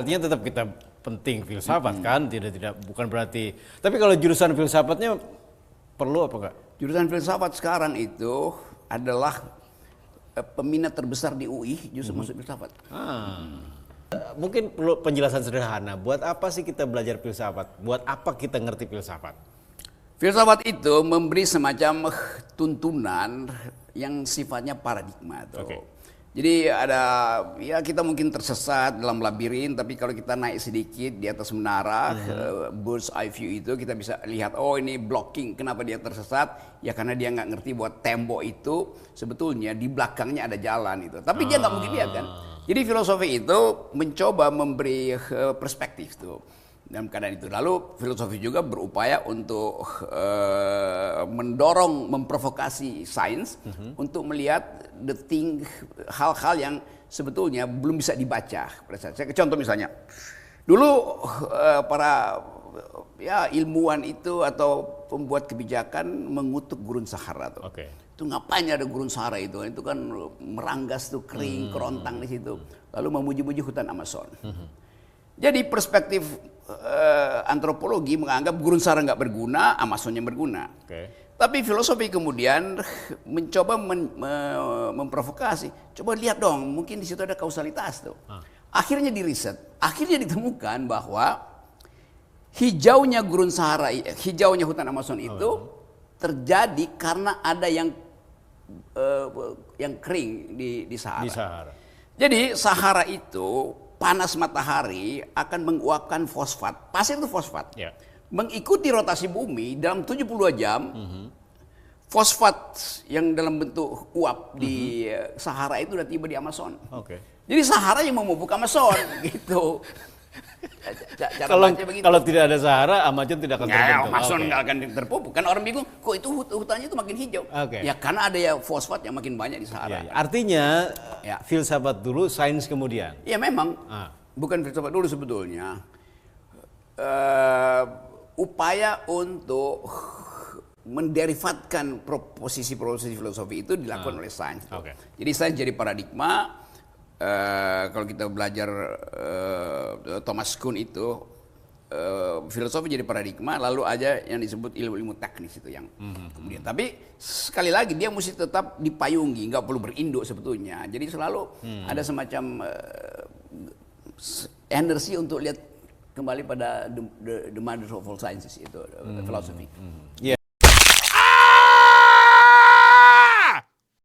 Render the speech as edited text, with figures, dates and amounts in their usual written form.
artinya tetap kita penting filsafat kan, bukan berarti. Tapi kalau jurusan filsafatnya perlu apa enggak? Jurusan filsafat sekarang itu adalah peminat terbesar di UI justru masuk filsafat. Mungkin perlu penjelasan sederhana. Buat apa sih kita belajar filsafat? Buat apa kita ngerti filsafat? Filsafat itu memberi semacam tuntunan yang sifatnya paradigma tuh. Oke. Jadi ada, ya kita mungkin tersesat dalam labirin, tapi kalau kita naik sedikit di atas menara, bird's eye view itu kita bisa lihat, oh ini blocking, kenapa dia tersesat? Ya karena dia nggak ngerti bahwa tembok itu sebetulnya di belakangnya ada jalan itu. Tapi dia nggak mungkin lihat kan. Jadi filosofi itu mencoba memberi perspektif tuh. Dalam keadaan itu. Lalu filosofi juga berupaya untuk mendorong, memprovokasi sains untuk melihat hal-hal yang sebetulnya belum bisa dibaca. Saya contoh misalnya, dulu para ilmuwan itu atau pembuat kebijakan mengutuk gurun Sahara tuh. Itu ngapain ada gurun Sahara itu? Itu kan meranggas tuh kering, kerontang di situ. Lalu memuji-muji hutan Amazon. Jadi perspektif antropologi menganggap gurun Sahara nggak berguna, Amazonnya berguna. Tapi filosofi kemudian mencoba memprovokasi. Coba lihat dong, mungkin di situ ada kausalitas tuh. Akhirnya diriset, akhirnya ditemukan bahwa hijaunya gurun Sahara, hijaunya hutan Amazon itu terjadi karena ada yang kering di Sahara. Jadi Sahara itu panas matahari akan menguapkan fosfat. Pasir itu fosfat. Mengikuti rotasi bumi dalam 72 jam, fosfat yang dalam bentuk uap di Sahara itu udah tiba di Amazon. Jadi Sahara yang memupuk Amazon gitu. Kalau tidak ada Sahara, Amazon tidak akan terbentuk. Amazon nggak akan terpupuk. Kan orang bingung, kok itu hutannya itu makin hijau? Ya karena ada ya fosfat yang makin banyak di Sahara. Artinya filsafat dulu, sains kemudian. Ya memang, bukan filsafat dulu sebetulnya. Upaya untuk menderivatkan posisi-posisi filosofi itu dilakukan oleh sains. Jadi sains jadi paradigma. Kalau kita belajar Thomas Kuhn itu filosofi jadi paradigma, lalu aja yang disebut ilmu-ilmu teknis itu yang kemudian. Tapi sekali lagi dia mesti tetap dipayungi, nggak perlu berinduk sebetulnya. Jadi selalu ada semacam energi untuk lihat kembali pada the mother of all sciences itu filosofi.